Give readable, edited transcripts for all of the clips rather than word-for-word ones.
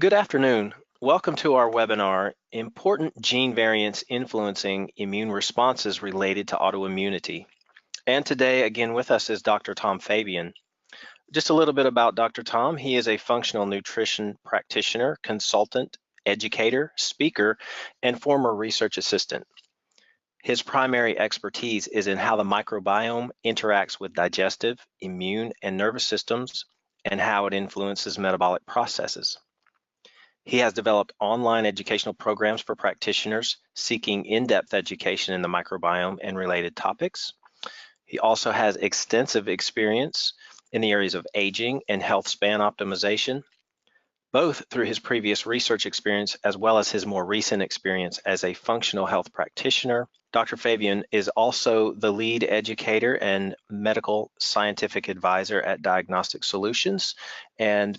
Good afternoon. Welcome to our webinar, Important Gene Variants Influencing Immune Responses Related to Autoimmunity. And today, again with us is Dr. Tom Fabian. Just a little bit about Dr. Tom. He is a functional nutrition practitioner, consultant, educator, speaker, and former research assistant. His primary expertise is in how the microbiome interacts with digestive, immune, and nervous systems, and how it influences metabolic processes. He has developed online educational programs for practitioners seeking in-depth education in the microbiome and related topics. He also has extensive experience in the areas of aging and health span optimization, both through his previous research experience as well as his more recent experience as a functional health practitioner. Dr. Fabian is also the lead educator and medical scientific advisor at Diagnostic Solutions, and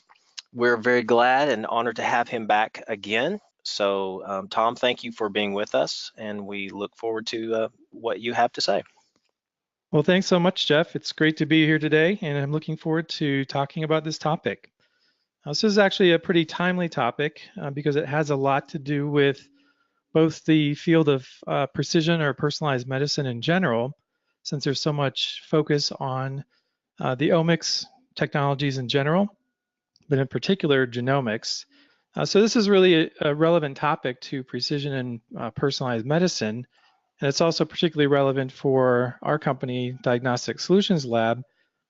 we're very glad and honored to have him back again. So Tom, thank you for being with us, and we look forward to what you have to say. Well, thanks so much, Jeff. It's great to be here today, and I'm looking forward to talking about this topic. This is actually a pretty timely topic because it has a lot to do with both the field of precision or personalized medicine in general, since there's so much focus on the omics technologies in general, but in particular genomics. So this is really a relevant topic to precision and personalized medicine, and it's also particularly relevant for our company, Diagnostic Solutions Lab,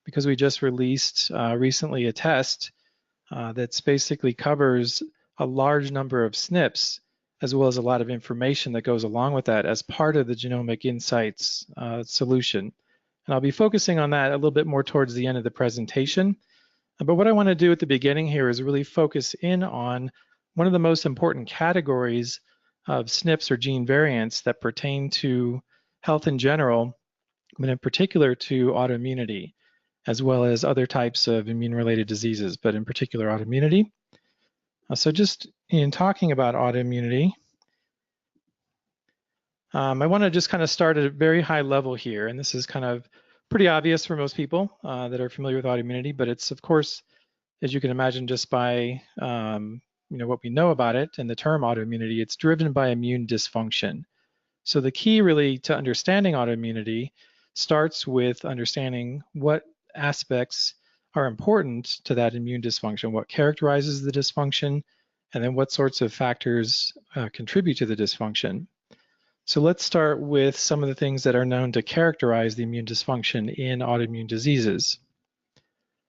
because we just released recently a test that basically covers a large number of SNPs, as well as a lot of information that goes along with that as part of the GenomicInsight solution. And I'll be focusing on that a little bit more towards the end of the presentation. But what I want to do at the beginning here is really focus in on one of the most important categories of SNPs or gene variants that pertain to health in general, but in particular to autoimmunity, as well as other types of immune-related diseases, but in particular autoimmunity. So just in talking about autoimmunity, I want to just kind of start at a very high level here, and this is kind of pretty obvious for most people that are familiar with autoimmunity, but it's, of course, as you can imagine, just by what we know about it and the term autoimmunity, it's driven by immune dysfunction. So the key really to understanding autoimmunity starts with understanding what aspects are important to that immune dysfunction, what characterizes the dysfunction, and then what sorts of factors contribute to the dysfunction. So let's start with some of the things that are known to characterize the immune dysfunction in autoimmune diseases.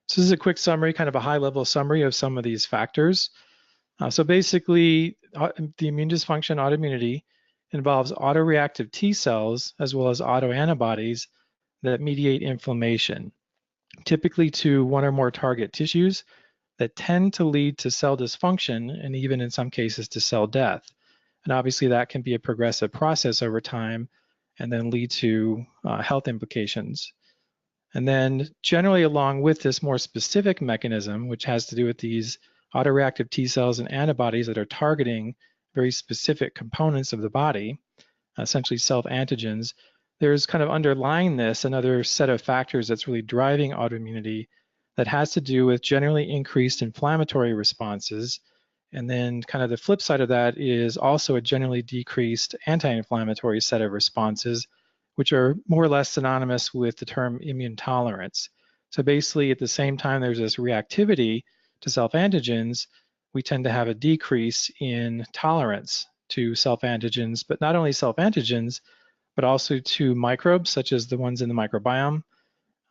So this is a quick summary, kind of a high-level summary of some of these factors. So basically, the immune dysfunction autoimmunity involves autoreactive T cells as well as autoantibodies that mediate inflammation, typically to one or more target tissues that tend to lead to cell dysfunction and even in some cases to cell death. And obviously that can be a progressive process over time and then lead to health implications. And then generally along with this more specific mechanism, which has to do with these autoreactive T cells and antibodies that are targeting very specific components of the body, essentially self-antigens, there's kind of underlying this another set of factors that's really driving autoimmunity that has to do with generally increased inflammatory responses. And then kind of the flip side of that is also a generally decreased anti-inflammatory set of responses, which are more or less synonymous with the term immune tolerance. So basically at the same time there's this reactivity to self-antigens, we tend to have a decrease in tolerance to self-antigens, but not only self-antigens, but also to microbes such as the ones in the microbiome,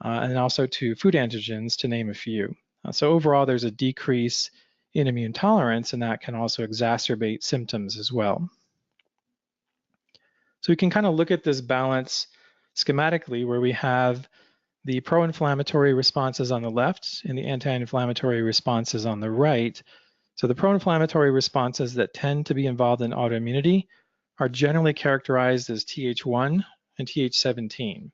and also to food antigens, to name a few. So overall there's a decrease in immune tolerance, and that can also exacerbate symptoms as well. So we can kind of look at this balance schematically where we have the pro-inflammatory responses on the left and the anti-inflammatory responses on the right. So the pro-inflammatory responses that tend to be involved in autoimmunity are generally characterized as Th1 and Th17.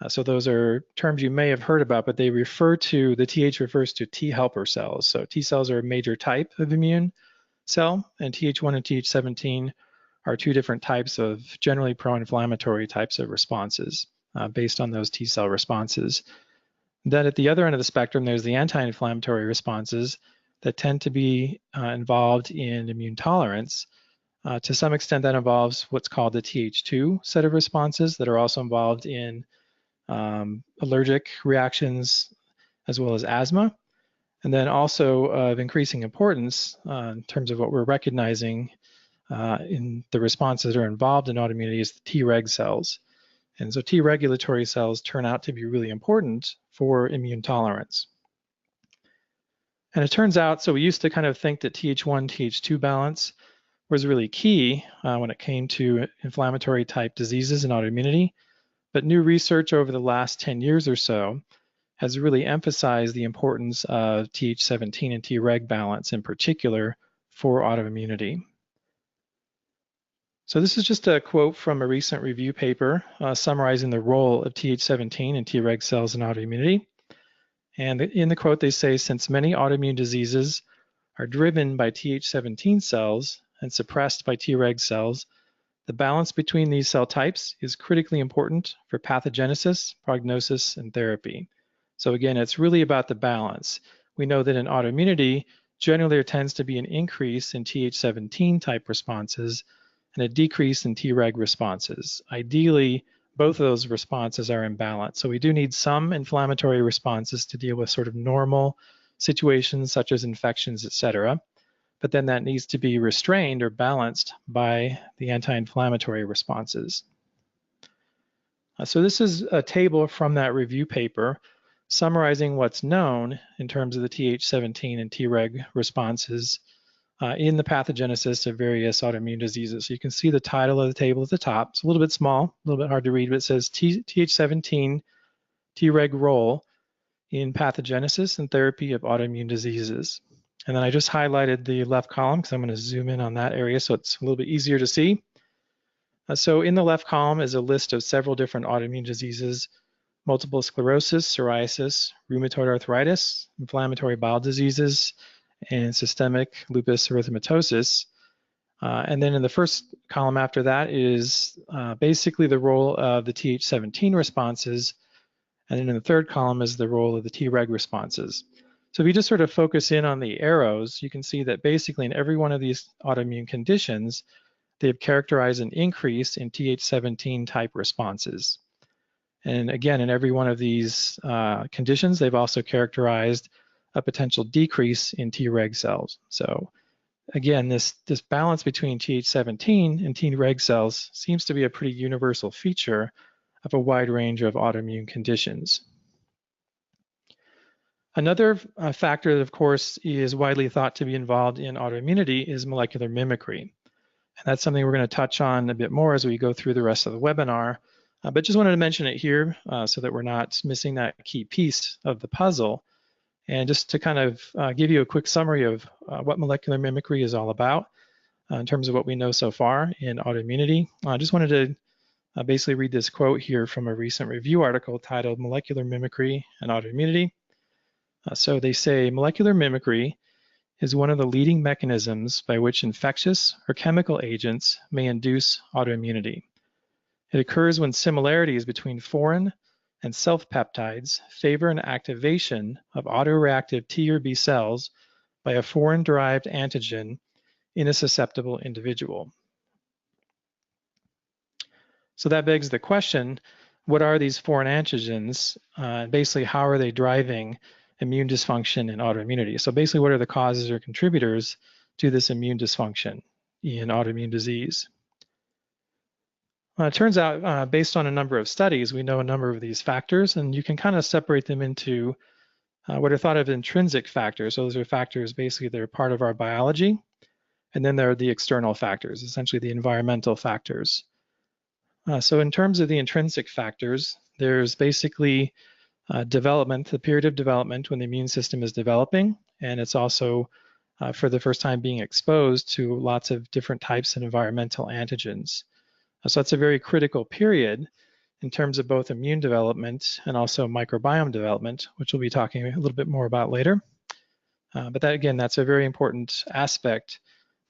So those are terms you may have heard about, but they refer to, the Th refers to T helper cells. So T cells are a major type of immune cell, and Th1 and Th17 are two different types of generally pro-inflammatory types of responses based on those T cell responses. Then at the other end of the spectrum, there's the anti-inflammatory responses that tend to be involved in immune tolerance. To some extent, that involves what's called the Th2 set of responses that are also involved in allergic reactions as well as asthma. And then also of increasing importance in terms of what we're recognizing in the responses that are involved in autoimmunity is the Treg cells. And so T regulatory cells turn out to be really important for immune tolerance. And it turns out, so we used to kind of think that Th1, Th2 balance was really key when it came to inflammatory type diseases and autoimmunity. But new research over the last 10 years or so has really emphasized the importance of Th17 and Treg balance in particular for autoimmunity. So this is just a quote from a recent review paper summarizing the role of Th17 and Treg cells in autoimmunity. And in the quote, they say, since many autoimmune diseases are driven by Th17 cells and suppressed by Treg cells, the balance between these cell types is critically important for pathogenesis, prognosis, and therapy. So again, it's really about the balance. We know that in autoimmunity, generally there tends to be an increase in Th17 type responses and a decrease in Treg responses. Ideally, both of those responses are in balance. So we do need some inflammatory responses to deal with sort of normal situations such as infections, et cetera. But then that needs to be restrained or balanced by the anti-inflammatory responses. So this is a table from that review paper summarizing what's known in terms of the Th17 and Treg responses in the pathogenesis of various autoimmune diseases. So you can see the title of the table at the top. It's a little bit small, a little bit hard to read, but it says Th17 Treg role in pathogenesis and therapy of autoimmune diseases. And then I just highlighted the left column because I'm going to zoom in on that area so it's a little bit easier to see. So in the left column is a list of several different autoimmune diseases: multiple sclerosis, psoriasis, rheumatoid arthritis, inflammatory bowel diseases, and systemic lupus erythematosus. And then in the first column after that is basically the role of the Th17 responses. And then in the third column is the role of the Treg responses. So if you just sort of focus in on the arrows, you can see that basically in every one of these autoimmune conditions, they've characterized an increase in Th17 type responses. And again, in every one of these conditions, they've also characterized a potential decrease in Treg cells. So again, this balance between Th17 and Treg cells seems to be a pretty universal feature of a wide range of autoimmune conditions. Another factor that, of course, is widely thought to be involved in autoimmunity is molecular mimicry. And that's something we're going to touch on a bit more as we go through the rest of the webinar. But just wanted to mention it here so that we're not missing that key piece of the puzzle. And just to kind of give you a quick summary of what molecular mimicry is all about in terms of what we know so far in autoimmunity. I just wanted to basically read this quote here from a recent review article titled Molecular Mimicry and Autoimmunity. So they say molecular mimicry is one of the leading mechanisms by which infectious or chemical agents may induce autoimmunity. It occurs when similarities between foreign and self-peptides favor an activation of autoreactive T or B cells by a foreign-derived antigen in a susceptible individual. So that begs the question, what are these foreign antigens? Basically, how are they driving immune dysfunction and autoimmunity? So basically, what are the causes or contributors to this immune dysfunction in autoimmune disease? It turns out, based on a number of studies, we know a number of these factors, and you can kind of separate them into what are thought of intrinsic factors. So those are factors basically that are part of our biology, and then there are the external factors, essentially the environmental factors. So in terms of the intrinsic factors, there's basically development, the period of development when the immune system is developing, and it's also for the first time being exposed to lots of different types of environmental antigens. So that's a very critical period in terms of both immune development and also microbiome development, which we'll be talking a little bit more about later. But that, again, that's a very important aspect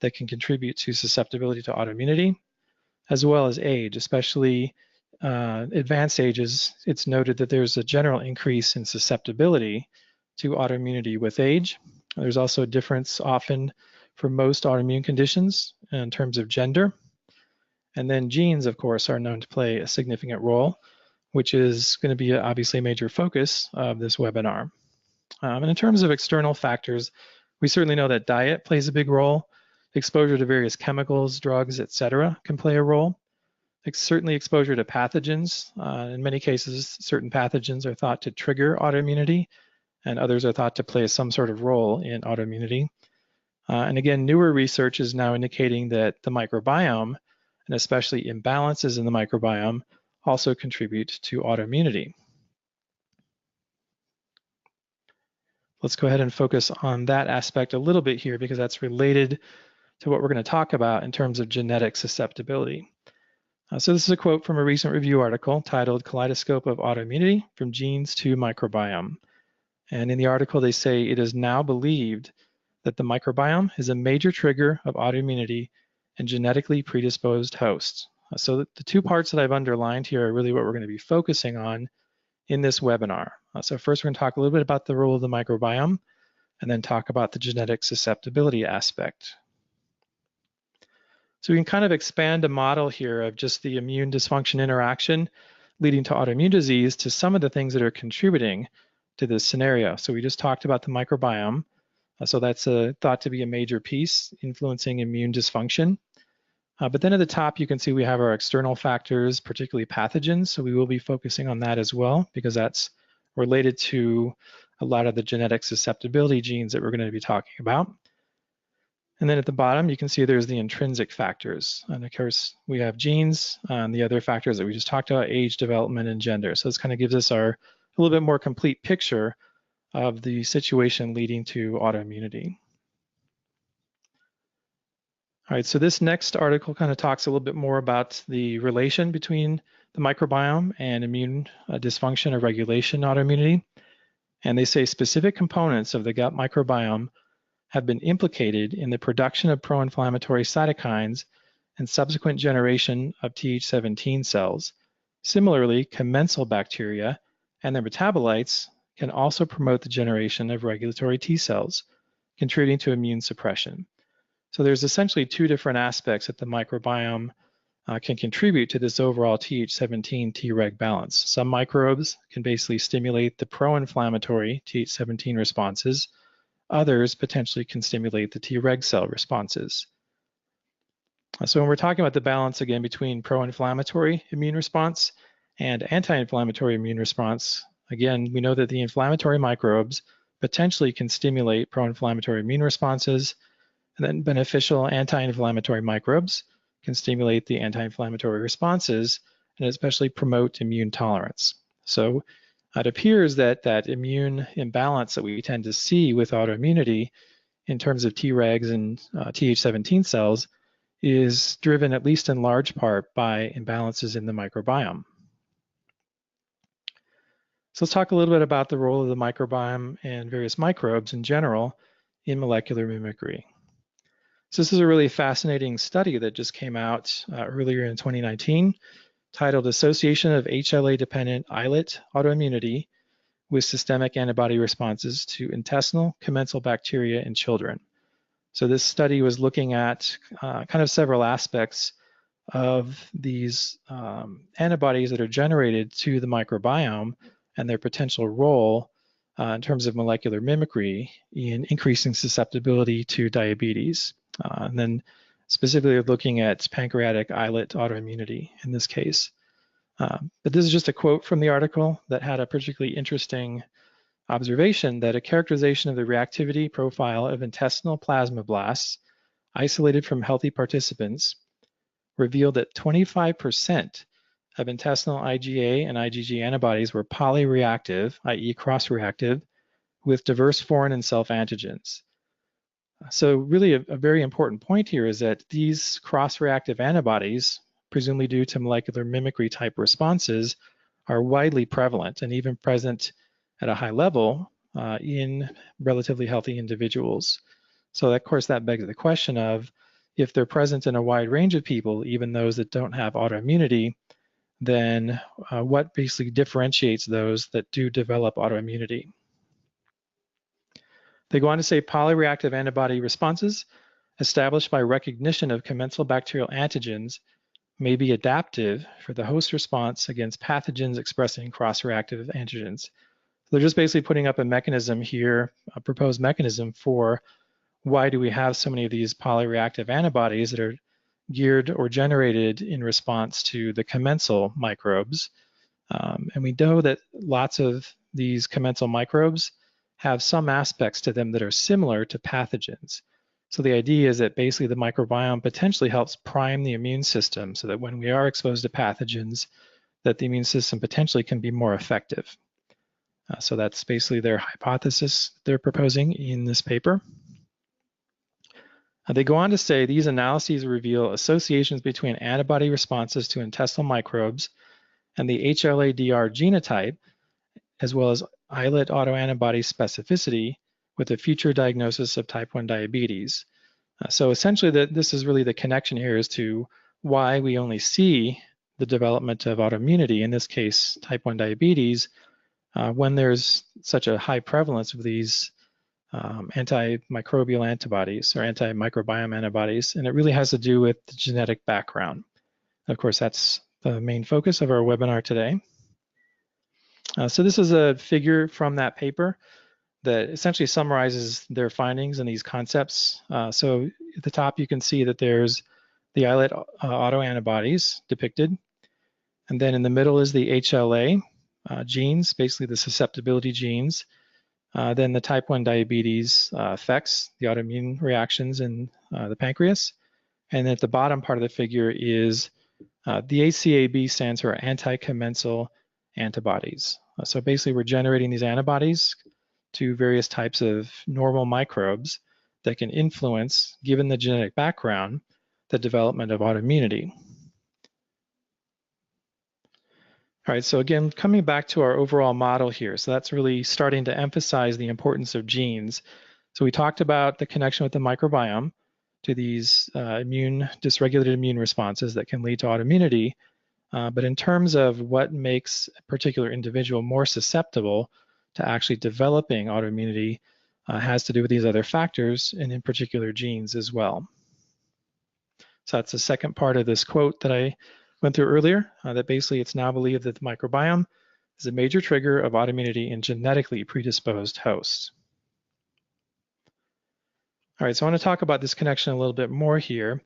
that can contribute to susceptibility to autoimmunity, as well as age, especially advanced ages. It's noted that there's a general increase in susceptibility to autoimmunity with age. There's also a difference often for most autoimmune conditions in terms of gender. And then genes, of course, are known to play a significant role, which is going to be obviously a major focus of this webinar. And in terms of external factors, we certainly know that diet plays a big role. Exposure to various chemicals, drugs, etc., can play a role. Certainly exposure to pathogens. In many cases, certain pathogens are thought to trigger autoimmunity, and others are thought to play some sort of role in autoimmunity. And again, newer research is now indicating that the microbiome, and especially imbalances in the microbiome, also contribute to autoimmunity. Let's go ahead and focus on that aspect a little bit here because that's related to what we're going to talk about in terms of genetic susceptibility. So this is a quote from a recent review article titled Kaleidoscope of Autoimmunity from Genes to Microbiome. And in the article, they say it is now believed that the microbiome is a major trigger of autoimmunity in genetically predisposed hosts. So the two parts that I've underlined here are really what we're going to be focusing on in this webinar. So first, we're going to talk a little bit about the role of the microbiome and then talk about the genetic susceptibility aspect. So we can kind of expand a model here of just the immune dysfunction interaction leading to autoimmune disease to some of the things that are contributing to this scenario. So we just talked about the microbiome. So that's thought to be a major piece influencing immune dysfunction. But then at the top, you can see we have our external factors, particularly pathogens. So we will be focusing on that as well, because that's related to a lot of the genetic susceptibility genes that we're going to be talking about. And then at the bottom, you can see there's the intrinsic factors. And of course, we have genes and the other factors that we just talked about, age, development, and gender. So this kind of gives us a little bit more complete picture of the situation leading to autoimmunity. All right, so this next article kind of talks a little bit more about the relation between the microbiome and immune dysfunction or regulation autoimmunity. And they say specific components of the gut microbiome have been implicated in the production of pro-inflammatory cytokines and subsequent generation of Th17 cells. Similarly, commensal bacteria and their metabolites can also promote the generation of regulatory T cells, contributing to immune suppression. So there's essentially two different aspects that the microbiome can contribute to this overall Th17 Treg balance. Some microbes can basically stimulate the pro-inflammatory Th17 responses. Others potentially can stimulate the Treg cell responses. So when we're talking about the balance again between pro-inflammatory immune response and anti-inflammatory immune response, again, we know that the inflammatory microbes potentially can stimulate pro-inflammatory immune responses, and then beneficial anti-inflammatory microbes can stimulate the anti-inflammatory responses and especially promote immune tolerance. So it appears that that immune imbalance that we tend to see with autoimmunity in terms of Tregs and Th17 cells is driven at least in large part by imbalances in the microbiome. So let's talk a little bit about the role of the microbiome and various microbes in general in molecular mimicry. So this is a really fascinating study that just came out earlier in 2019 titled Association of HLA-Dependent Islet Autoimmunity with Systemic Antibody Responses to Intestinal Commensal Bacteria in Children. So this study was looking at kind of several aspects of these antibodies that are generated to the microbiome and their potential role in terms of molecular mimicry in increasing susceptibility to diabetes. And then specifically looking at pancreatic islet autoimmunity in this case. But this is just a quote from the article that had a particularly interesting observation that a characterization of the reactivity profile of intestinal plasmablasts isolated from healthy participants revealed that 25% of intestinal IgA and IgG antibodies were polyreactive, i.e. cross-reactive, with diverse foreign and self-antigens. So really a very important point here is that these cross-reactive antibodies, presumably due to molecular mimicry type responses, are widely prevalent and even present at a high level in relatively healthy individuals. So of course that begs the question of if they're present in a wide range of people, even those that don't have autoimmunity, then what basically differentiates those that do develop autoimmunity? They go on to say polyreactive antibody responses established by recognition of commensal bacterial antigens may be adaptive for the host response against pathogens expressing cross-reactive antigens. They're just basically putting up a mechanism here, a proposed mechanism for why do we have so many of these polyreactive antibodies that are geared or generated in response to the commensal microbes. And we know that lots of these commensal microbes have some aspects to them that are similar to pathogens. So the idea is that basically the microbiome potentially helps prime the immune system so that when we are exposed to pathogens, that the immune system potentially can be more effective. So that's basically their hypothesis they're proposing in this paper. They go on to say these analyses reveal associations between antibody responses to intestinal microbes and the HLA-DR genotype, as well as islet autoantibody specificity with a future diagnosis of type 1 diabetes. So essentially this is really the connection here as to why we only see the development of autoimmunity, in this case type 1 diabetes, when there's such a high prevalence of these antimicrobial antibodies or antimicrobiome antibodies, and it really has to do with the genetic background. Of course, that's the main focus of our webinar today. So this is a figure from that paper that essentially summarizes their findings and these concepts. So at the top, you can see that there's the islet autoantibodies depicted. And then in the middle is the HLA genes, basically the susceptibility genes. Then the type 1 diabetes effects, the autoimmune reactions in the pancreas. And at the bottom part of the figure is the ACAB stands for anti-commensal antibodies. So basically we're generating these antibodies to various types of normal microbes that can influence, given the genetic background, the development of autoimmunity. All right, so again, coming back to our overall model here, so that's really starting to emphasize the importance of genes. So we talked about the connection with the microbiome to these dysregulated immune responses that can lead to autoimmunity. But in terms of what makes a particular individual more susceptible to actually developing autoimmunity has to do with these other factors, and in particular genes as well. So that's the second part of this quote that I went through earlier, that basically it's now believed that the microbiome is a major trigger of autoimmunity in genetically predisposed hosts. All right, so I want to talk about this connection a little bit more here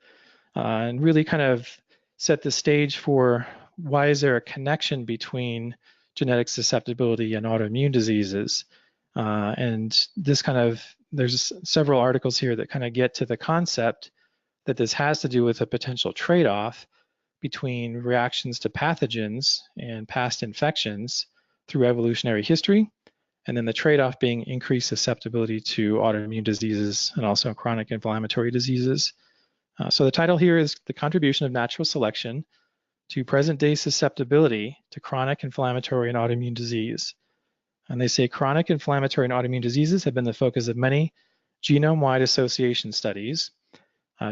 and really kind of set the stage for why is there a connection between genetic susceptibility and autoimmune diseases. And this there's several articles here that kind of get to the concept that this has to do with a potential trade-off between reactions to pathogens and past infections through evolutionary history, and then the trade-off being increased susceptibility to autoimmune diseases and also chronic inflammatory diseases. So the title here is The Contribution of Natural Selection to Present-Day Susceptibility to Chronic Inflammatory and Autoimmune Disease. And they say chronic inflammatory and autoimmune diseases have been the focus of many genome-wide association studies.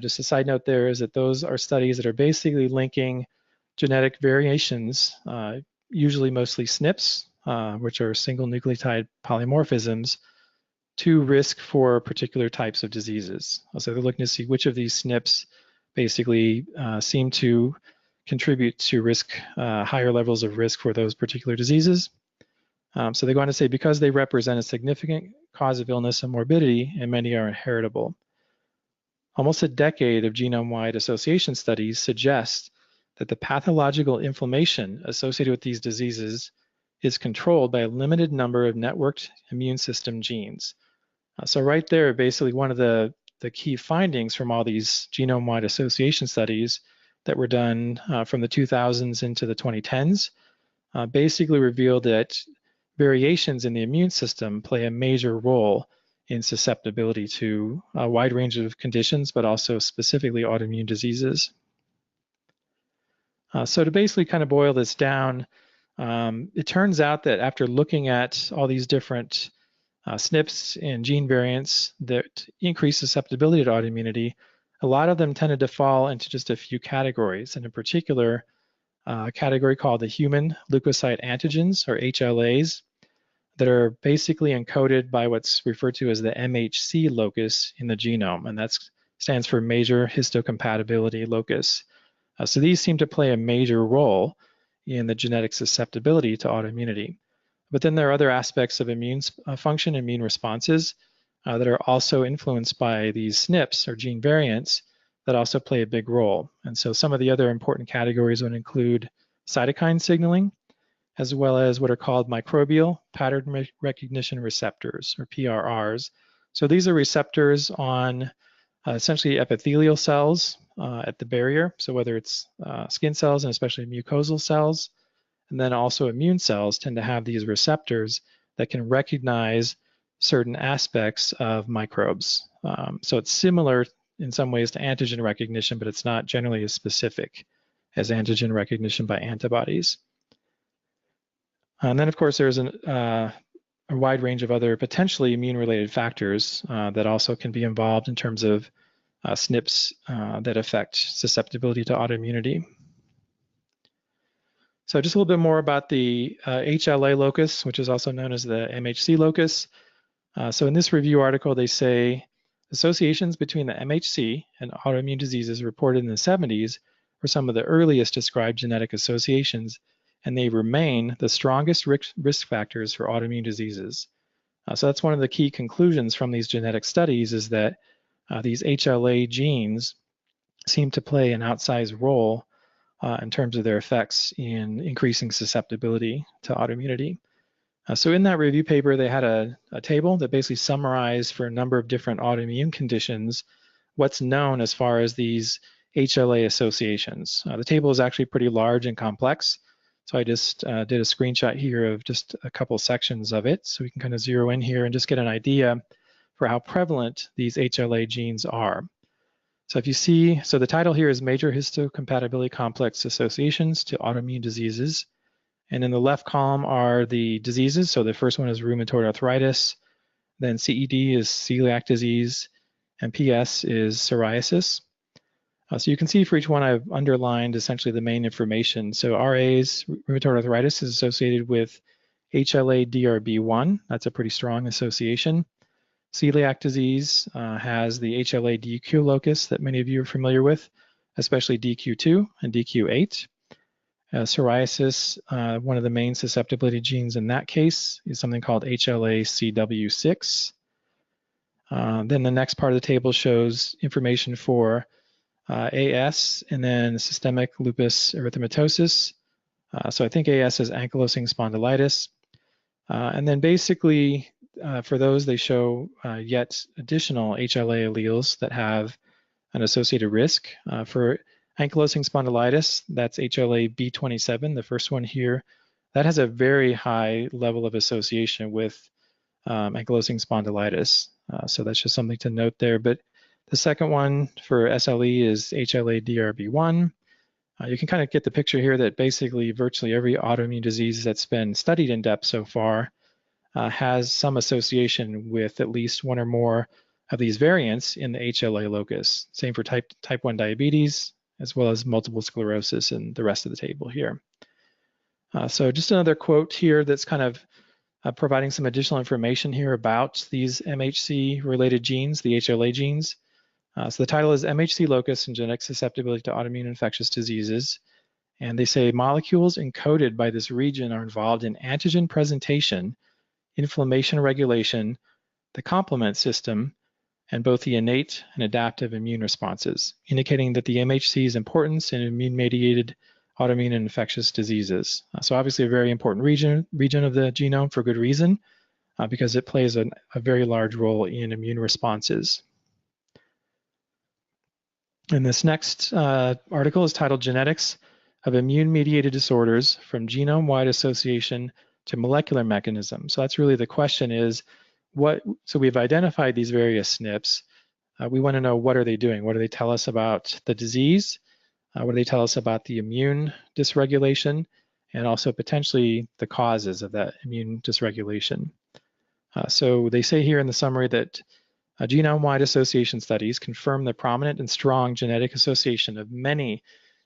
Just a side note there is that those are studies that are basically linking genetic variations, usually mostly SNPs, which are single nucleotide polymorphisms, to risk for particular types of diseases. So they're looking to see which of these SNPs basically seem to contribute to higher levels of risk for those particular diseases. So they go on to say because they represent a significant cause of illness and morbidity, and many are inheritable. Almost a decade of genome-wide association studies suggest that the pathological inflammation associated with these diseases is controlled by a limited number of networked immune system genes. So right there, basically one of the key findings from all these genome-wide association studies that were done from the 2000s into the 2010s basically revealed that variations in the immune system play a major role in susceptibility to a wide range of conditions, but also specifically autoimmune diseases. So to basically kind of boil this down, it turns out that after looking at all these different SNPs and gene variants that increase susceptibility to autoimmunity, a lot of them tended to fall into just a few categories, and in particular, a category called the human leukocyte antigens, or HLAs. that are basically encoded by what's referred to as the MHC locus in the genome, and that stands for major histocompatibility locus. So these seem to play a major role in the genetic susceptibility to autoimmunity. But then there are other aspects of immune function, immune responses, that are also influenced by these SNPs or gene variants that also play a big role. And so some of the other important categories would include cytokine signaling, as well as what are called microbial pattern recognition receptors, or PRRs. So these are receptors on essentially epithelial cells at the barrier, so whether it's skin cells and especially mucosal cells, and then also immune cells tend to have these receptors that can recognize certain aspects of microbes. So it's similar in some ways to antigen recognition, but it's not generally as specific as antigen recognition by antibodies. And then, of course, there's a wide range of other potentially immune-related factors that also can be involved in terms of SNPs that affect susceptibility to autoimmunity. So just a little bit more about the HLA locus, which is also known as the MHC locus. So in this review article, they say associations between the MHC and autoimmune diseases reported in the 70s were some of the earliest described genetic associations, and they remain the strongest risk factors for autoimmune diseases. So that's one of the key conclusions from these genetic studies, is that these HLA genes seem to play an outsized role in terms of their effects in increasing susceptibility to autoimmunity. So in that review paper, they had a table that basically summarized for a number of different autoimmune conditions what's known as far as these HLA associations. The table is actually pretty large and complex, so I just did a screenshot here of just a couple sections of it, so we can kind of zero in here and just get an idea for how prevalent these HLA genes are. So if you see, so the title here is Major Histocompatibility Complex Associations to Autoimmune Diseases. And in the left column are the diseases. So the first one is rheumatoid arthritis, then CED is celiac disease, and PS is psoriasis. So you can see for each one I've underlined essentially the main information. So RA's, rheumatoid arthritis, is associated with HLA-DRB1. That's a pretty strong association. Celiac disease has the HLA-DQ locus that many of you are familiar with, especially DQ2 and DQ8. Psoriasis, one of the main susceptibility genes in that case is something called HLA-CW6. Then the next part of the table shows information for AS and then systemic lupus erythematosus. So I think AS is ankylosing spondylitis. And then basically for those, they show yet additional HLA alleles that have an associated risk. For ankylosing spondylitis, that's HLA-B27, the first one here. That has a very high level of association with ankylosing spondylitis. So that's just something to note there. But the second one for SLE is HLA-DRB1. You can kind of get the picture here that basically virtually every autoimmune disease that's been studied in depth so far has some association with at least one or more of these variants in the HLA locus. Same for type 1 diabetes, as well as multiple sclerosis and the rest of the table here. So just another quote here that's kind of providing some additional information here about these MHC-related genes, the HLA genes. So the title is MHC Locus and Genetic Susceptibility to Autoimmune Infectious Diseases. And they say molecules encoded by this region are involved in antigen presentation, inflammation regulation, the complement system, and both the innate and adaptive immune responses, indicating that the MHC's importance in immune-mediated autoimmune and infectious diseases. So obviously a very important region of the genome for good reason, because it plays a very large role in immune responses. And this next article is titled Genetics of Immune-Mediated Disorders from Genome-Wide Association to Molecular Mechanism. So that's really the question is, so we've identified these various SNPs. We want to know, what are they doing? What do they tell us about the disease? What do they tell us about the immune dysregulation? And also potentially the causes of that immune dysregulation. So they say here in the summary that genome-wide association studies confirm the prominent and strong genetic association of many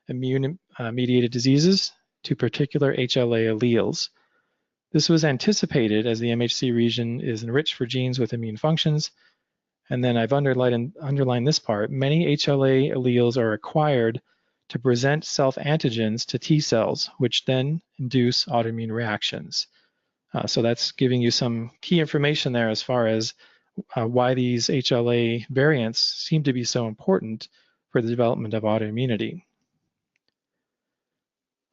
immune-mediated diseases to particular HLA alleles. This was anticipated as the MHC region is enriched for genes with immune functions. And then I've underlined this part. Many HLA alleles are required to present self-antigens to T cells, which then induce autoimmune reactions. So that's giving you some key information there as far as why these HLA variants seem to be so important for the development of autoimmunity.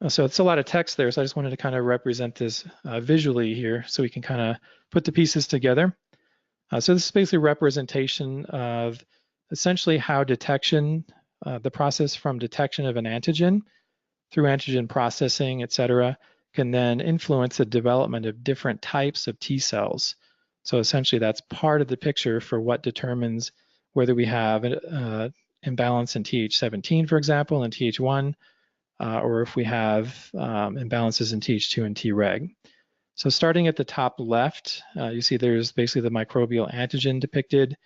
So it's a lot of text there, so I just wanted to kind of represent this visually here so we can kind of put the pieces together. So this is basically a representation of essentially how detection, the process from detection of an antigen through antigen processing, et cetera, can then influence the development of different types of T cells. So essentially that's part of the picture for what determines whether we have an imbalance in Th17, for example, and Th1, or if we have imbalances in Th2 and Treg. So starting at the top left, you see there's basically the microbial antigen depicted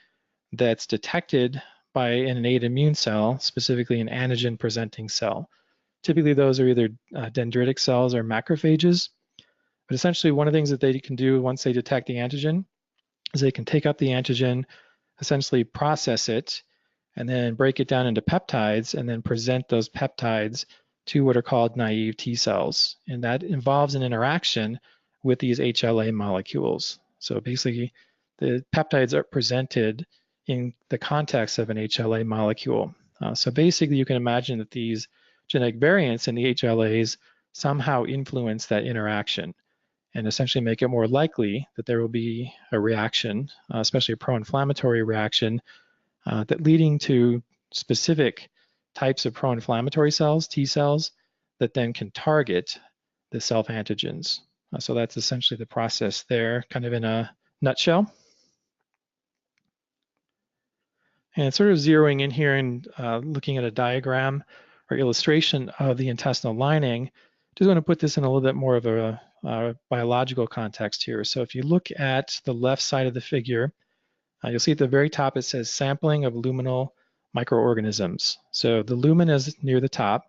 that's detected by an innate immune cell, specifically an antigen-presenting cell. Typically, those are either dendritic cells or macrophages. But essentially, one of the things that they can do once they detect the antigen is they can take up the antigen, essentially process it, and then break it down into peptides, and then present those peptides to what are called naive T cells. And that involves an interaction with these HLA molecules. So basically, the peptides are presented in the context of an HLA molecule. So basically, you can imagine that these genetic variants in the HLAs somehow influence that interaction and essentially make it more likely that there will be a reaction, especially a pro-inflammatory reaction, that leading to specific types of pro-inflammatory cells, T cells, that then can target the self-antigens. So that's essentially the process there, kind of in a nutshell. And sort of zeroing in here and looking at a diagram or illustration of the intestinal lining, just want to put this in a little bit more of a biological context here. So if you look at the left side of the figure, you'll see at the very top it says sampling of luminal microorganisms. So the lumen is near the top,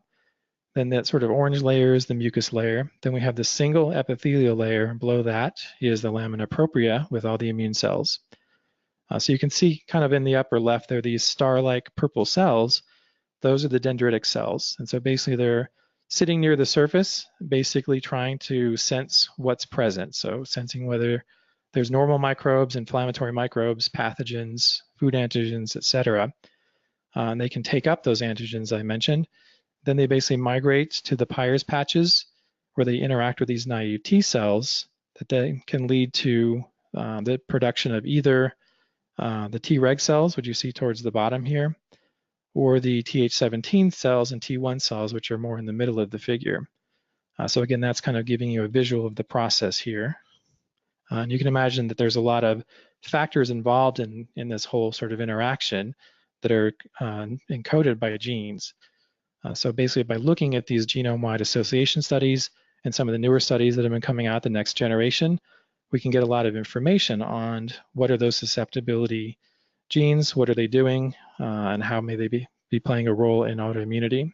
then that sort of orange layer is the mucus layer. Then we have the single epithelial layer. Below that is the lamina propria with all the immune cells. So you can see kind of in the upper left there, these star-like purple cells. Those are the dendritic cells. And so basically they're sitting near the surface, basically trying to sense what's present. So sensing whether there's normal microbes, inflammatory microbes, pathogens, food antigens, et cetera. And they can take up those antigens I mentioned. Then they basically migrate to the Peyer's patches where they interact with these naive T cells that then can lead to the production of either the Treg cells, which you see towards the bottom here, or the Th17 cells and T1 cells, which are more in the middle of the figure. So again, that's kind of giving you a visual of the process here. And you can imagine that there's a lot of factors involved in this whole sort of interaction that are encoded by genes. So basically by looking at these genome-wide association studies and some of the newer studies that have been coming out the next generation, we can get a lot of information on what are those susceptibility genes, what are they doing, and how may they be playing a role in autoimmunity.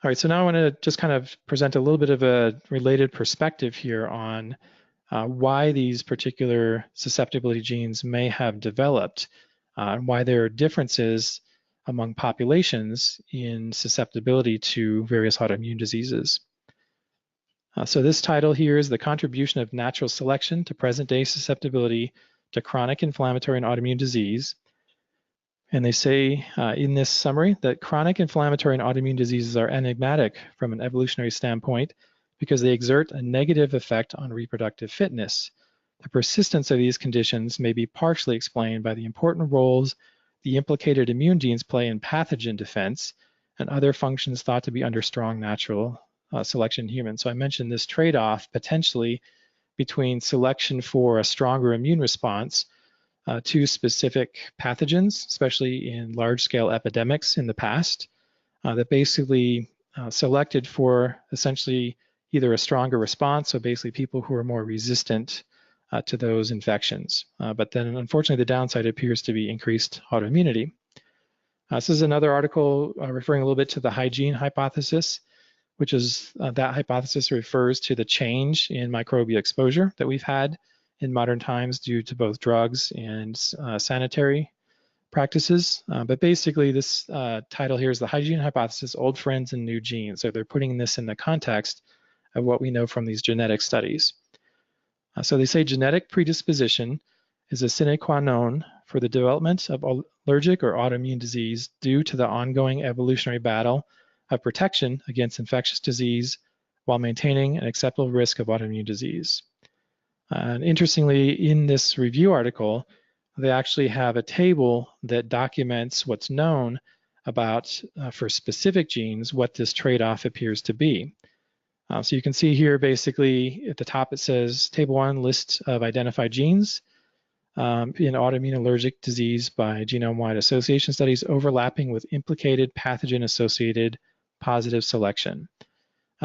All right, so now I want to just kind of present a little bit of a related perspective here on why these particular susceptibility genes may have developed, and why there are differences among populations in susceptibility to various autoimmune diseases. So this title here is The Contribution of Natural Selection to Present-Day Susceptibility to Chronic Inflammatory and Autoimmune Disease. And they say in this summary that chronic inflammatory and autoimmune diseases are enigmatic from an evolutionary standpoint because they exert a negative effect on reproductive fitness. The persistence of these conditions may be partially explained by the important roles the implicated immune genes play in pathogen defense and other functions thought to be under strong natural selection in humans. So I mentioned this trade-off potentially between selection for a stronger immune response to specific pathogens, especially in large-scale epidemics in the past, that basically selected for essentially either a stronger response, so basically people who are more resistant to those infections. But then unfortunately the downside appears to be increased autoimmunity. This is another article referring a little bit to the hygiene hypothesis, which is that hypothesis refers to the change in microbial exposure that we've had in modern times due to both drugs and sanitary practices. But basically this title here is the hygiene hypothesis, old friends and new genes. So they're putting this in the context of what we know from these genetic studies. So they say genetic predisposition is a sine qua non for the development of allergic or autoimmune disease due to the ongoing evolutionary battle of protection against infectious disease while maintaining an acceptable risk of autoimmune disease. And interestingly, in this review article, they actually have a table that documents what's known about, for specific genes, what this trade-off appears to be. So you can see here, basically, at the top it says, Table 1, list of identified genes in autoimmune allergic disease by genome-wide association studies overlapping with implicated pathogen-associated positive selection.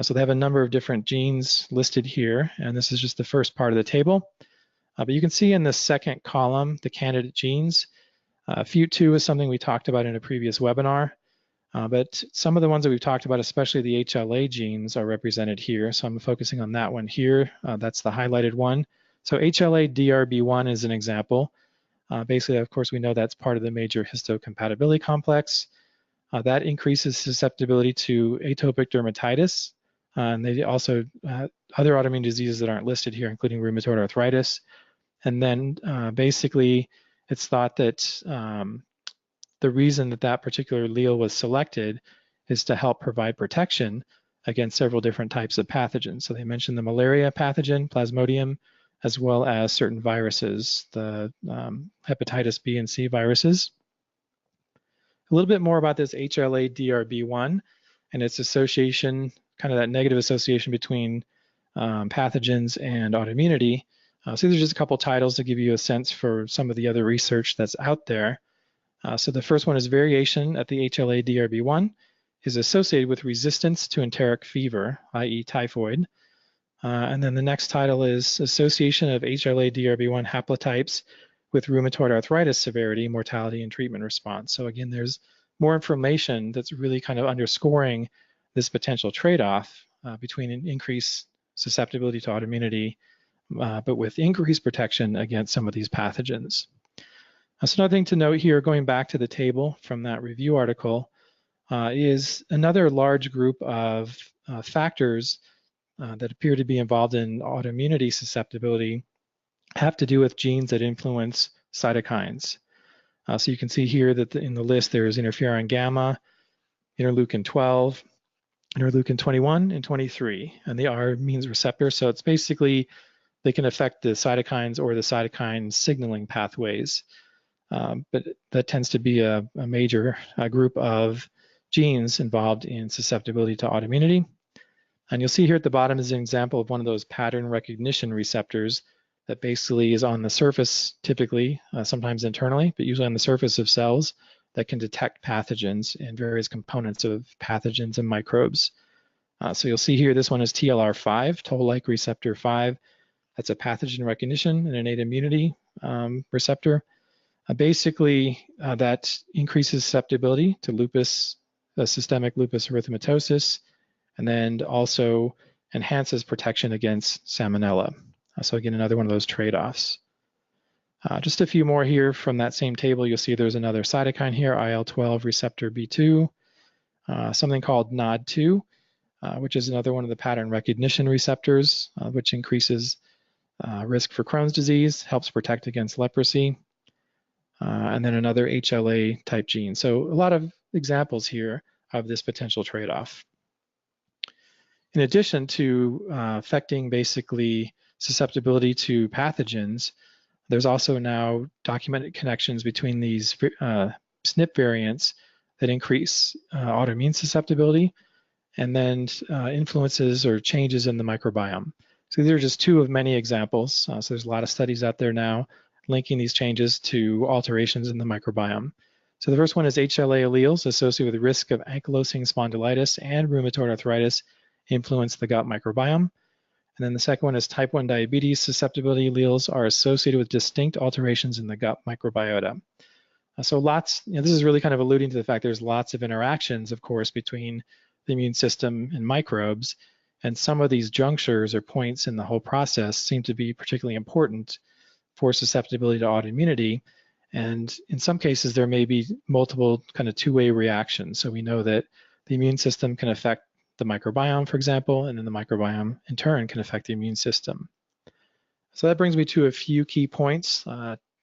So they have a number of different genes listed here, and this is just the first part of the table. But you can see in the second column, the candidate genes. FUT2 is something we talked about in a previous webinar, but some of the ones that we've talked about, especially the HLA genes, are represented here. So I'm focusing on that one here. That's the highlighted one. So HLA-DRB1 is an example. Basically, of course, we know that's part of the major histocompatibility complex. That increases susceptibility to atopic dermatitis. And they also, other autoimmune diseases that aren't listed here, including rheumatoid arthritis. And then basically, it's thought that the reason that that particular allele was selected is to help provide protection against several different types of pathogens. So they mentioned the malaria pathogen, Plasmodium, as well as certain viruses, the hepatitis B and C viruses. A little bit more about this HLA-DRB1 and its association, kind of that negative association between pathogens and autoimmunity. So these are just a couple titles to give you a sense for some of the other research that's out there. So the first one is variation at the HLA-DRB1 is associated with resistance to enteric fever, i.e. typhoid. And then the next title is association of HLA-DRB1 haplotypes with rheumatoid arthritis severity, mortality, and treatment response. So again, there's more information that's really kind of underscoring this potential trade-off between an increased susceptibility to autoimmunity, but with increased protection against some of these pathogens. So another thing to note here, going back to the table from that review article, is another large group of factors that appear to be involved in autoimmunity susceptibility have to do with genes that influence cytokines. So you can see here that in the list there is interferon gamma, interleukin 12, interleukin 21, and 23, and the R means receptor. So it's basically they can affect the cytokines or the cytokine signaling pathways. But that tends to be a major group of genes involved in susceptibility to autoimmunity. And you'll see here at the bottom is an example of one of those pattern recognition receptors that basically is on the surface, typically, sometimes internally, but usually on the surface of cells that can detect pathogens and various components of pathogens and microbes. So you'll see here, this one is TLR5, toll-like receptor 5. That's a pathogen recognition and innate immunity receptor. Basically, that increases susceptibility to lupus, systemic lupus erythematosus, and then also enhances protection against salmonella. So again, another one of those trade-offs. Just a few more here from that same table. You'll see there's another cytokine here, IL-12 receptor B2, something called NOD2, which is another one of the pattern recognition receptors, which increases risk for Crohn's disease, helps protect against leprosy, and then another HLA type gene. So a lot of examples here of this potential trade-off. In addition to affecting basically susceptibility to pathogens, there's also now documented connections between these SNP variants that increase autoimmune susceptibility and then influences or changes in the microbiome. So these are just two of many examples. So there's a lot of studies out there now linking these changes to alterations in the microbiome. So the first one is HLA alleles associated with the risk of ankylosing spondylitis and rheumatoid arthritis influence the gut microbiome. And then the second one is type 1 diabetes susceptibility alleles are associated with distinct alterations in the gut microbiota. So lots, this is really kind of alluding to the fact there's lots of interactions, of course, between the immune system and microbes, and some of these junctures or points in the whole process seem to be particularly important for susceptibility to autoimmunity. And in some cases, there may be multiple kind of two-way reactions. So we know that the immune system can affect the microbiome, for example, and then the microbiome in turn can affect the immune system. So that brings me to a few key points.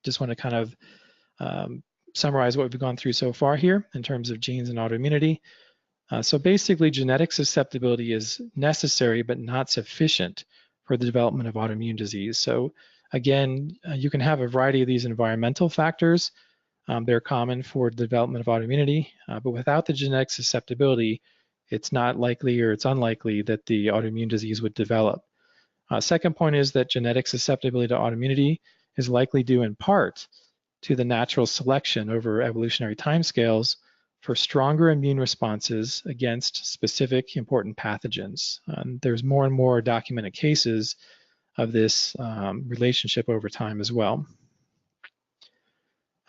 Just want to kind of summarize what we've gone through so far here in terms of genes and autoimmunity. So basically, genetic susceptibility is necessary but not sufficient for the development of autoimmune disease. So again, you can have a variety of these environmental factors. They're common for the development of autoimmunity, but without the genetic susceptibility, it's not likely or it's unlikely that the autoimmune disease would develop. Second point is that genetic susceptibility to autoimmunity is likely due in part to the natural selection over evolutionary timescales for stronger immune responses against specific important pathogens. There's more and more documented cases of this relationship over time as well.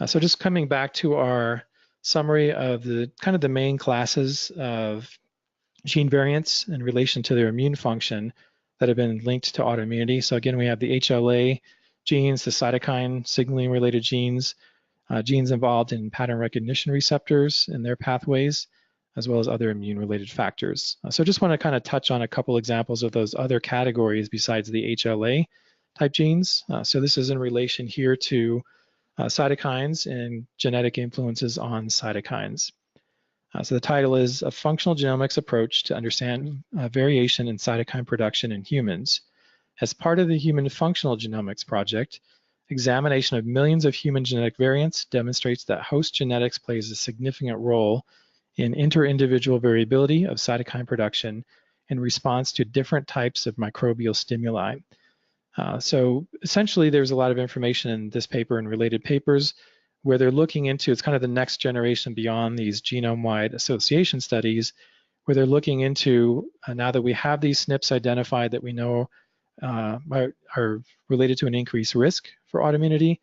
So just coming back to our summary of the kind of the main classes of gene variants in relation to their immune function that have been linked to autoimmunity. So again, we have the HLA genes, the cytokine signaling related genes, genes involved in pattern recognition receptors and their pathways, as well as other immune-related factors. So just want to kind of touch on a couple examples of those other categories besides the HLA type genes. So this is in relation here to cytokines and genetic influences on cytokines. So the title is A Functional Genomics Approach to Understand Variation in Cytokine Production in Humans. As part of the Human Functional Genomics Project, examination of millions of human genetic variants demonstrates that host genetics plays a significant role in inter-individual variability of cytokine production in response to different types of microbial stimuli. So essentially, there's a lot of information in this paper and related papers where they're looking into, it's kind of the next generation beyond these genome-wide association studies, where they're looking into, now that we have these SNPs identified that we know are related to an increased risk for autoimmunity,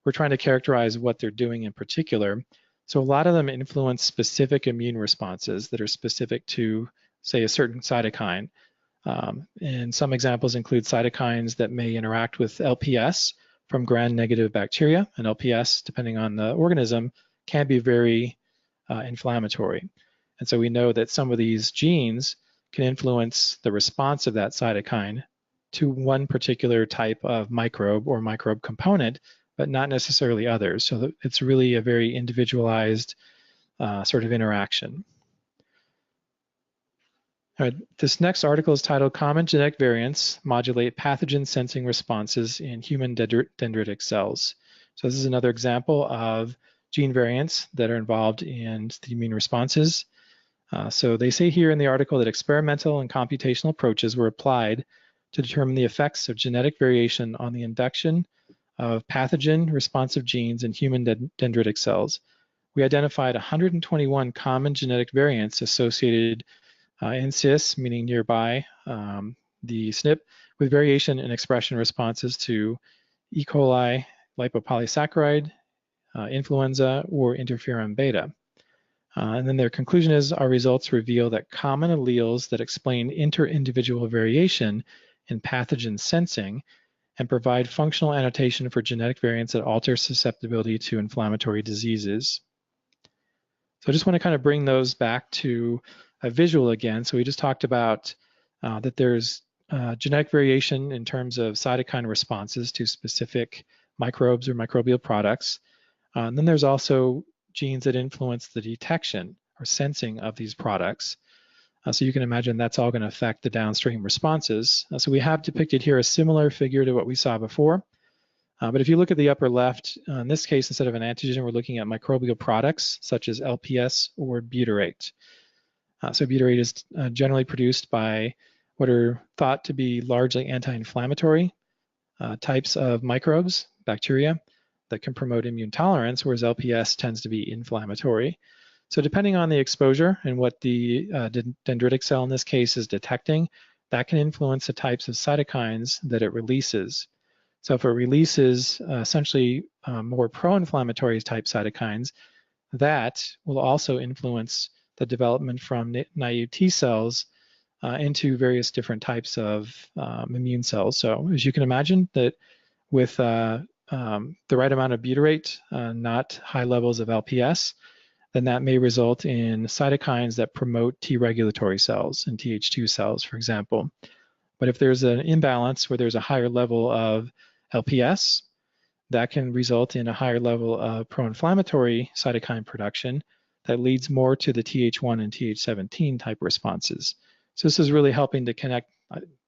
we're trying to characterize what they're doing in particular. So a lot of them influence specific immune responses that are specific to, say, a certain cytokine. And some examples include cytokines that may interact with LPS from gram-negative bacteria, and LPS, depending on the organism, can be very inflammatory. And so we know that some of these genes can influence the response of that cytokine to one particular type of microbe or microbe component, but not necessarily others. So it's really a very individualized sort of interaction. All right, this next article is titled Common Genetic Variants Modulate Pathogen Sensing Responses in Human Dendritic Cells. So this is another example of gene variants that are involved in the immune responses. So they say here in the article that experimental and computational approaches were applied to determine the effects of genetic variation on the induction of pathogen responsive genes in human dendritic cells. We identified 121 common genetic variants associated in cis, meaning nearby the SNP, with variation in expression responses to E. coli, lipopolysaccharide, influenza, or interferon beta. And then their conclusion is our results reveal that common alleles that explain inter-individual variation in pathogen sensing and provide functional annotation for genetic variants that alter susceptibility to inflammatory diseases. So I just want to kind of bring those back to a visual again. So we just talked about that there's genetic variation in terms of cytokine responses to specific microbes or microbial products. And then there's also genes that influence the detection or sensing of these products. So you can imagine that's all going to affect the downstream responses. So we have depicted here a similar figure to what we saw before. But if you look at the upper left, in this case, instead of an antigen, we're looking at microbial products such as LPS or butyrate. So butyrate is generally produced by what are thought to be largely anti-inflammatory types of microbes, bacteria, that can promote immune tolerance, whereas LPS tends to be inflammatory. So depending on the exposure and what the dendritic cell in this case is detecting, that can influence the types of cytokines that it releases. So if it releases essentially more pro-inflammatory type cytokines, that will also influence the development from naive T cells into various different types of immune cells. So as you can imagine, that with the right amount of butyrate, not high levels of LPS, then that may result in cytokines that promote T regulatory cells and Th2 cells, for example. But if there's an imbalance where there's a higher level of LPS, that can result in a higher level of pro-inflammatory cytokine production that leads more to the Th1 and Th17 type responses. So this is really helping to connect,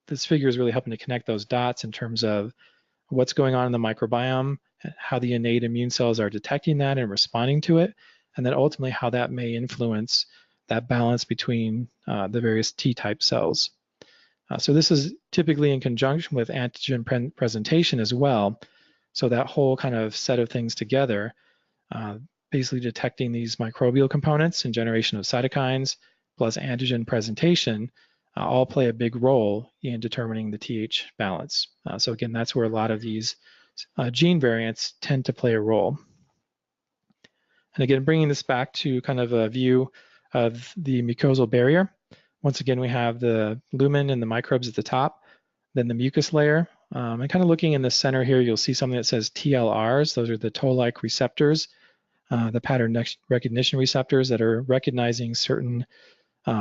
this figure is really helping to connect those dots in terms of what's going on in the microbiome, how the innate immune cells are detecting that and responding to it, and then ultimately how that may influence that balance between the various T-type cells. So this is typically in conjunction with antigen presentation as well. So that whole kind of set of things together, basically detecting these microbial components and generation of cytokines, plus antigen presentation, all play a big role in determining the TH balance. So again, that's where a lot of these gene variants tend to play a role. And again, bringing this back to kind of a view of the mucosal barrier. Once again, we have the lumen and the microbes at the top, then the mucus layer. And kind of looking in the center here, you'll see something that says TLRs. Those are the toll-like receptors, the pattern recognition receptors that are recognizing certain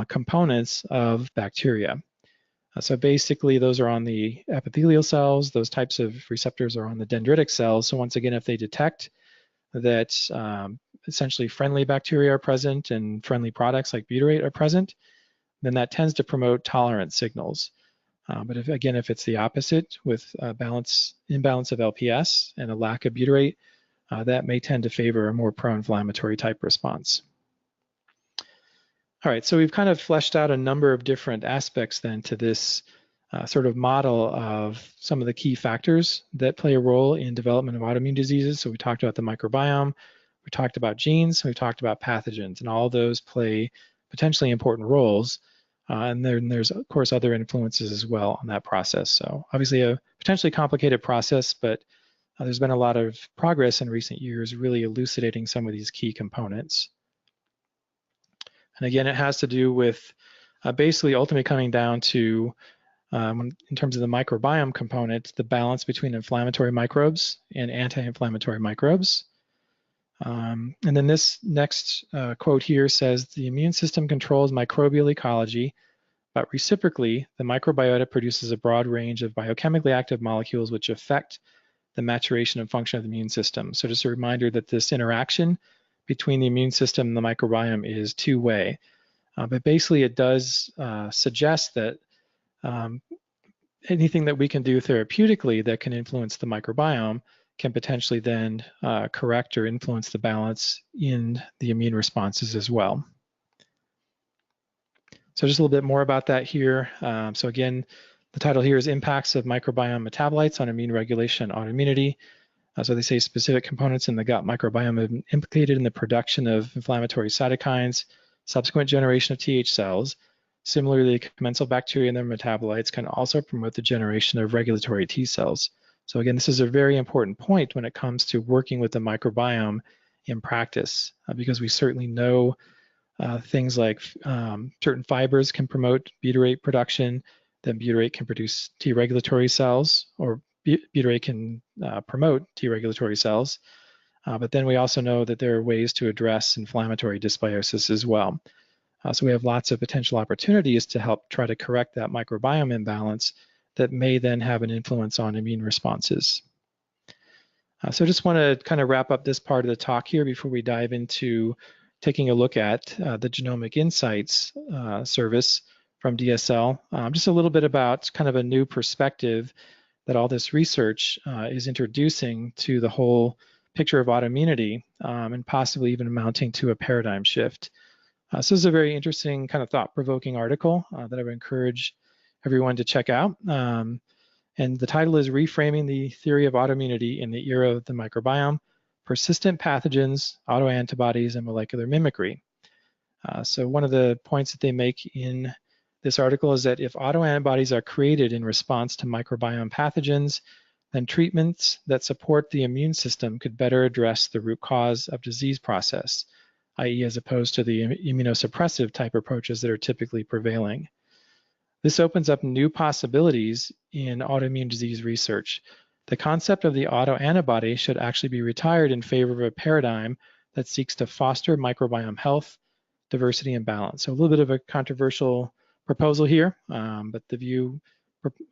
components of bacteria. So basically, those are on the epithelial cells. Those types of receptors are on the dendritic cells. So once again, if they detect that essentially friendly bacteria are present and friendly products like butyrate are present, then that tends to promote tolerance signals. But if it's the opposite with imbalance of LPS and a lack of butyrate, that may tend to favor a more pro-inflammatory type response. All right, so we've kind of fleshed out a number of different aspects then to this sort of model of some of the key factors that play a role in development of autoimmune diseases. So we talked about the microbiome, we talked about genes, we talked about pathogens, and all of those play potentially important roles. And then there's, of course, other influences as well on that process. So obviously a potentially complicated process, but there's been a lot of progress in recent years really elucidating some of these key components. And again, it has to do with basically ultimately coming down to, in terms of the microbiome component, the balance between inflammatory microbes and anti-inflammatory microbes. And then this next quote here says, the immune system controls microbial ecology, but reciprocally, the microbiota produces a broad range of biochemically active molecules which affect the maturation and function of the immune system. So just a reminder that this interaction between the immune system and the microbiome is two-way. But basically it does suggest that anything that we can do therapeutically that can influence the microbiome can potentially then correct or influence the balance in the immune responses as well. So just a little bit more about that here. So again, the title here is Impacts of Microbiome Metabolites on Immune Regulation and Autoimmunity. So they say specific components in the gut microbiome are implicated in the production of inflammatory cytokines, subsequent generation of Th cells. Similarly, commensal bacteria and their metabolites can also promote the generation of regulatory T cells. So again, this is a very important point when it comes to working with the microbiome in practice, because we certainly know things like certain fibers can promote butyrate production, then butyrate can produce T regulatory cells, or butyrate can promote T regulatory cells. But then we also know that there are ways to address inflammatory dysbiosis as well. So we have lots of potential opportunities to help try to correct that microbiome imbalance that may then have an influence on immune responses. So I just want to kind of wrap up this part of the talk here before we dive into taking a look at the Genomic Insights service from DSL. Just a little bit about kind of a new perspective that all this research is introducing to the whole picture of autoimmunity and possibly even amounting to a paradigm shift. So this is a very interesting kind of thought-provoking article that I would encourage everyone to check out. And the title is Reframing the Theory of Autoimmunity in the Era of the Microbiome, Persistent Pathogens, Autoantibodies, and Molecular Mimicry. So one of the points that they make in this article is that if autoantibodies are created in response to microbiome pathogens, then treatments that support the immune system could better address the root cause of disease process. i.e. as opposed to the immunosuppressive type approaches that are typically prevailing. This opens up new possibilities in autoimmune disease research. The concept of the autoantibody should actually be retired in favor of a paradigm that seeks to foster microbiome health, diversity, and balance. So a little bit of a controversial proposal here, but the view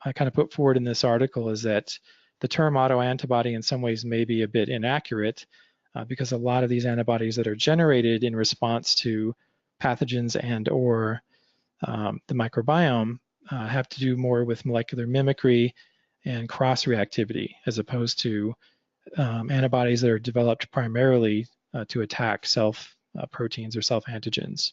I kind of put forward in this article is that the term autoantibody in some ways may be a bit inaccurate because a lot of these antibodies that are generated in response to pathogens and or the microbiome have to do more with molecular mimicry and cross-reactivity as opposed to antibodies that are developed primarily to attack proteins or self-antigens.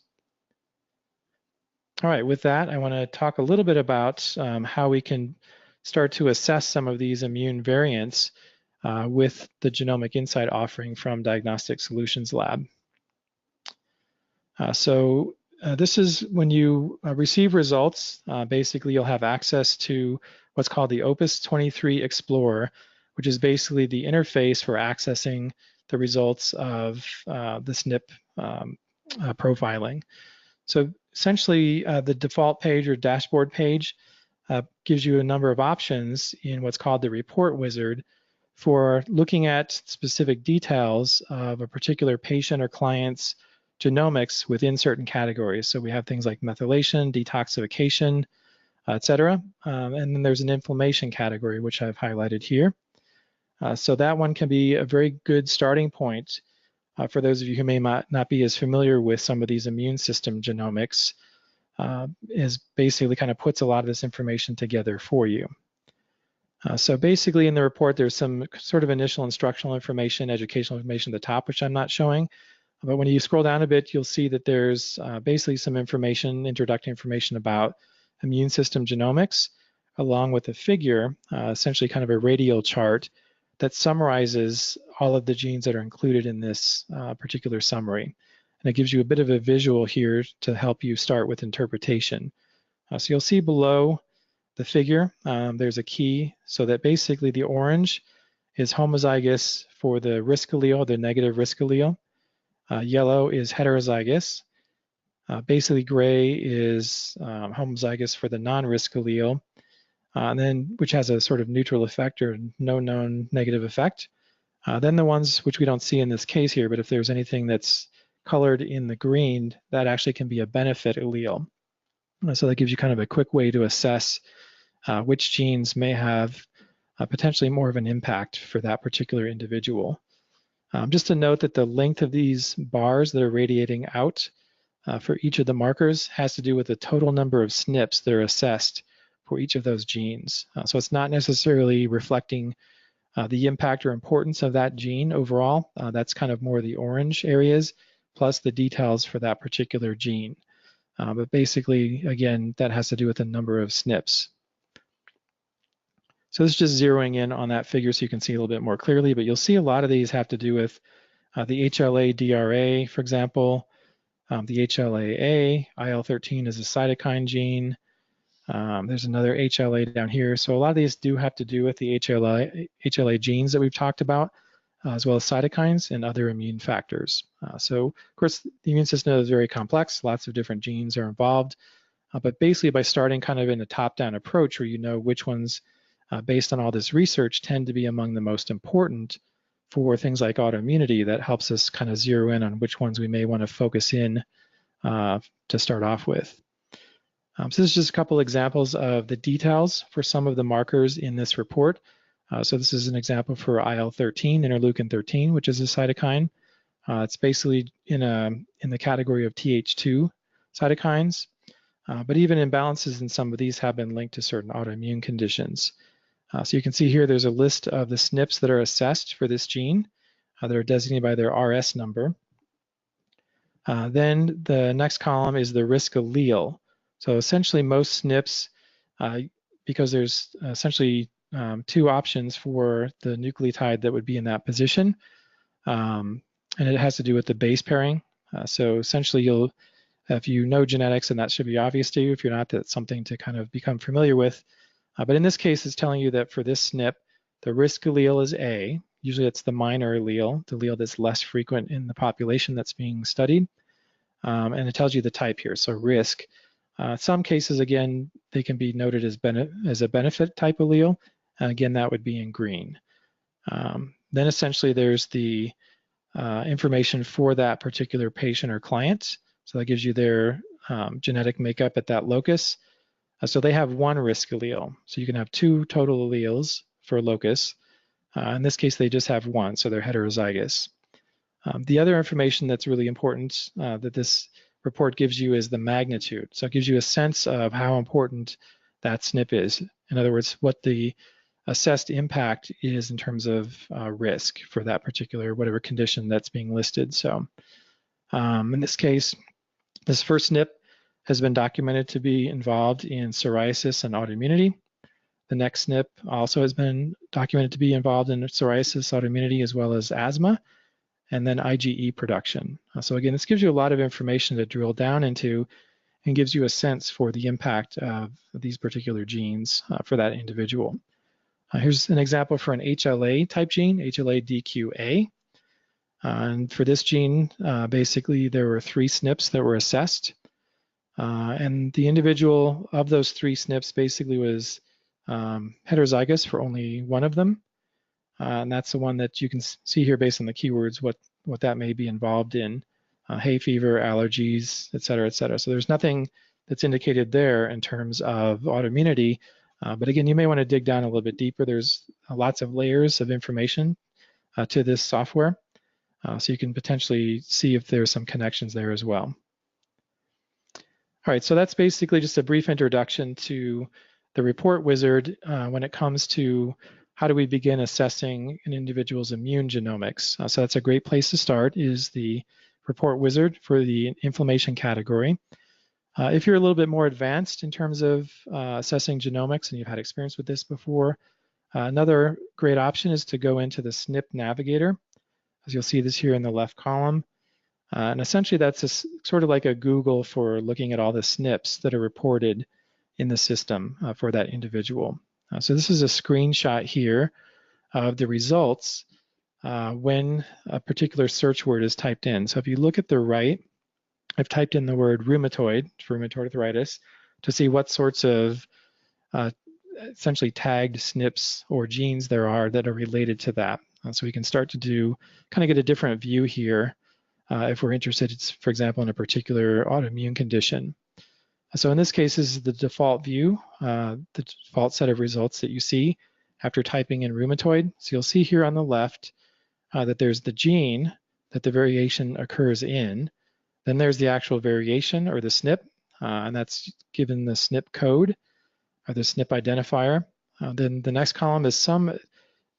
All right, with that, I want to talk a little bit about how we can start to assess some of these immune variants with the GenomicInsight offering from Diagnostic Solutions Lab. This is when you receive results, basically you'll have access to what's called the Opus 23 Explorer, which is basically the interface for accessing the results of the SNP profiling. So essentially the default page or dashboard page gives you a number of options in what's called the report wizard for looking at specific details of a particular patient or client's genomics within certain categories. So we have things like methylation, detoxification, et cetera. And then there's an inflammation category, which I've highlighted here. So that one can be a very good starting point for those of you who may not be as familiar with some of these immune system genomics, is basically kind of puts a lot of this information together for you. So basically in the report, there's some sort of initial instructional information, educational information at the top, which I'm not showing. But when you scroll down a bit, you'll see that there's basically some information, introductory information about immune system genomics, along with a figure, essentially kind of a radial chart that summarizes all of the genes that are included in this particular summary. And it gives you a bit of a visual here to help you start with interpretation. So you'll see below the figure, there's a key, so that basically the orange is homozygous for the risk allele, the negative risk allele. Yellow is heterozygous. Basically gray is homozygous for the non-risk allele, and then which has a sort of neutral effect or no known negative effect. Then the ones which we don't see in this case here, but if there's anything that's colored in the green, that actually can be a benefit allele. So that gives you kind of a quick way to assess which genes may have potentially more of an impact for that particular individual. Just to note that the length of these bars that are radiating out for each of the markers has to do with the total number of SNPs that are assessed for each of those genes. So it's not necessarily reflecting the impact or importance of that gene overall. That's kind of more the orange areas, plus the details for that particular gene. But basically, again, that has to do with the number of SNPs. So this is just zeroing in on that figure so you can see a little bit more clearly, but you'll see a lot of these have to do with the HLA-DR, for example, the HLA-A, IL-13 is a cytokine gene. There's another HLA down here. So a lot of these do have to do with the HLA genes that we've talked about, as well as cytokines and other immune factors. So of course, the immune system is very complex. Lots of different genes are involved. But basically by starting kind of in a top-down approach where you know which ones, based on all this research, tend to be among the most important for things like autoimmunity, that helps us kind of zero in on which ones we may want to focus in to start off with. So this is just a couple examples of the details for some of the markers in this report. So this is an example for IL-13, interleukin-13, which is a cytokine. It's basically in the category of Th2 cytokines, but even imbalances in some of these have been linked to certain autoimmune conditions. So you can see here there's a list of the SNPs that are assessed for this gene that are designated by their RS number. Then the next column is the risk allele. So essentially most SNPs, because there's essentially two options for the nucleotide that would be in that position, and it has to do with the base pairing. So essentially if you know genetics, and that should be obvious to you. If you're not, that's something to kind of become familiar with. But in this case, it's telling you that for this SNP, the risk allele is A, Usually it's the minor allele, the allele that's less frequent in the population that's being studied. And it tells you the type here, so risk. Some cases, again, they can be noted as a benefit type allele. Again, that would be in green. Then essentially there's the information for that particular patient or client. So that gives you their genetic makeup at that locus. So they have one risk allele. So you can have two total alleles for a locus. In this case, they just have one, so they're heterozygous. The other information that's really important that this report gives you is the magnitude. So it gives you a sense of how important that SNP is. In other words, what the assessed impact is in terms of risk for that particular whatever condition that's being listed. So in this case, this first SNP has been documented to be involved in psoriasis and autoimmunity. The next SNP also has been documented to be involved in psoriasis, autoimmunity, as well as asthma, and then IgE production. So again, this gives you a lot of information to drill down into and gives you a sense for the impact of these particular genes for that individual. Here's an example for an HLA type gene, HLA-DQA. And for this gene, basically there were 3 SNPs that were assessed. And the individual of those 3 SNPs basically was heterozygous for only one of them. And that's the one that you can see here based on the keywords, what that may be involved in, hay fever, allergies, et cetera, et cetera. So there's nothing that's indicated there in terms of autoimmunity. But again, you may want to dig down a little bit deeper. There's lots of layers of information to this software. So you can potentially see if there's some connections there as well. All right, so that's basically just a brief introduction to the report wizard when it comes to how do we begin assessing an individual's immune genomics. So that's a great place to start, is the report wizard for the inflammation category. If you're a little bit more advanced in terms of assessing genomics and you've had experience with this before, another great option is to go into the SNP navigator. As you'll see this here in the left column. And essentially that's sort of like a Google for looking at all the SNPs that are reported in the system for that individual. So this is a screenshot here of the results when a particular search word is typed in. So if you look at the right, I've typed in the word rheumatoid for rheumatoid arthritis to see what sorts of essentially tagged SNPs or genes there are that are related to that. So we can start to kind of get a different view here if we're interested, for example, in a particular autoimmune condition. So in this case, this is the default view, the default set of results that you see after typing in rheumatoid. So you'll see here on the left that there's the gene that the variation occurs in. Then there's the actual variation, or the SNP, and that's given the SNP code or the SNP identifier. Then the next column is some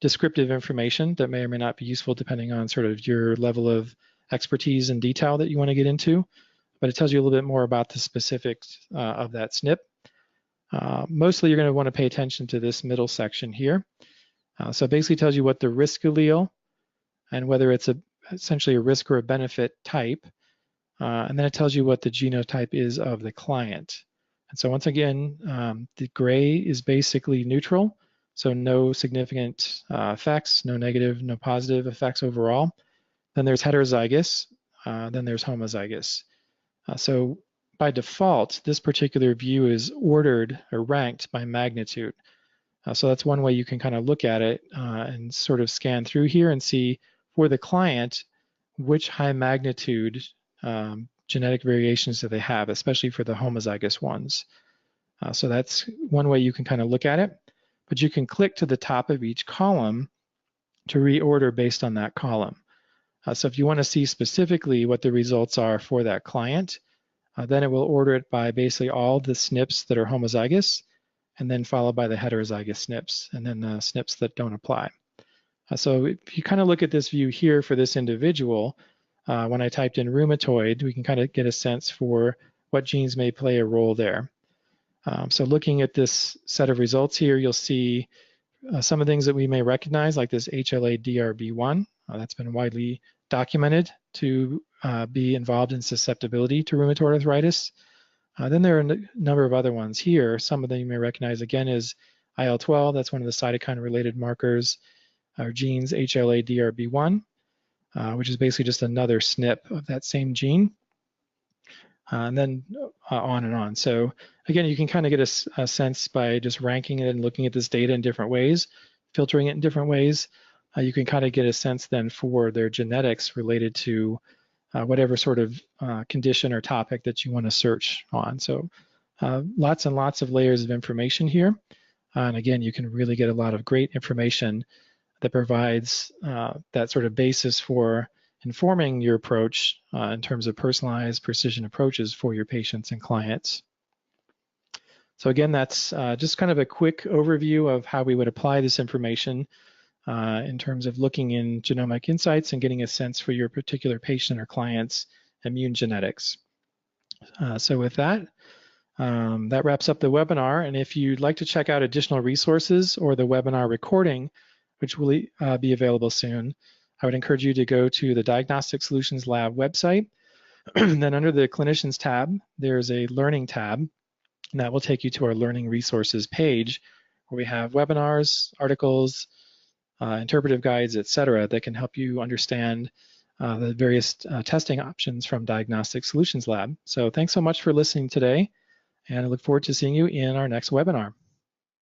descriptive information that may or may not be useful depending on sort of your level of expertise and detail that you want to get into, but it tells you a little bit more about the specifics of that SNP. Mostly you're going to want to pay attention to this middle section here. So it basically tells you what the risk allele and whether it's essentially a risk or a benefit type, and then it tells you what the genotype is of the client. And so once again, the gray is basically neutral. So no significant effects, no negative, no positive effects overall. Then there's heterozygous, then there's homozygous. So by default, this particular view is ordered or ranked by magnitude. So that's one way you can kind of look at it and sort of scan through here and see for the client which high magnitude genetic variations do they have, especially for the homozygous ones. So that's one way you can kind of look at it. But you can click to the top of each column to reorder based on that column. So if you want to see specifically what the results are for that client, then it will order it by basically all the SNPs that are homozygous, and then followed by the heterozygous SNPs, and then the SNPs that don't apply. So if you kind of look at this view here for this individual, when I typed in rheumatoid, we can kind of get a sense for what genes may play a role there. So looking at this set of results here, you'll see some of the things that we may recognize, like this HLA-DR1. That's been widely documented to be involved in susceptibility to rheumatoid arthritis. Then there are a number of other ones here. Some of them you may recognize again is IL-12. That's one of the cytokine-related markers. our genes HLA-DR-B1, which is basically just another SNP of that same gene, and then on and on. So again, you can kind of get a sense by just ranking it and looking at this data in different ways, filtering it in different ways. You can kind of get a sense then for their genetics related to whatever sort of condition or topic that you want to search on. So lots and lots of layers of information here. And again, you can really get a lot of great information that provides that sort of basis for informing your approach in terms of personalized precision approaches for your patients and clients. So again, that's just kind of a quick overview of how we would apply this information in terms of looking in genomic insights and getting a sense for your particular patient or client's immune genetics. So with that, that wraps up the webinar. And if you'd like to check out additional resources or the webinar recording, which will be available soon, I would encourage you to go to the Diagnostic Solutions Lab website. Then under the Clinicians tab, there's a Learning tab, and that will take you to our Learning Resources page, where we have webinars, articles, interpretive guides, etc., that can help you understand the various testing options from Diagnostic Solutions Lab. So thanks so much for listening today, and I look forward to seeing you in our next webinar.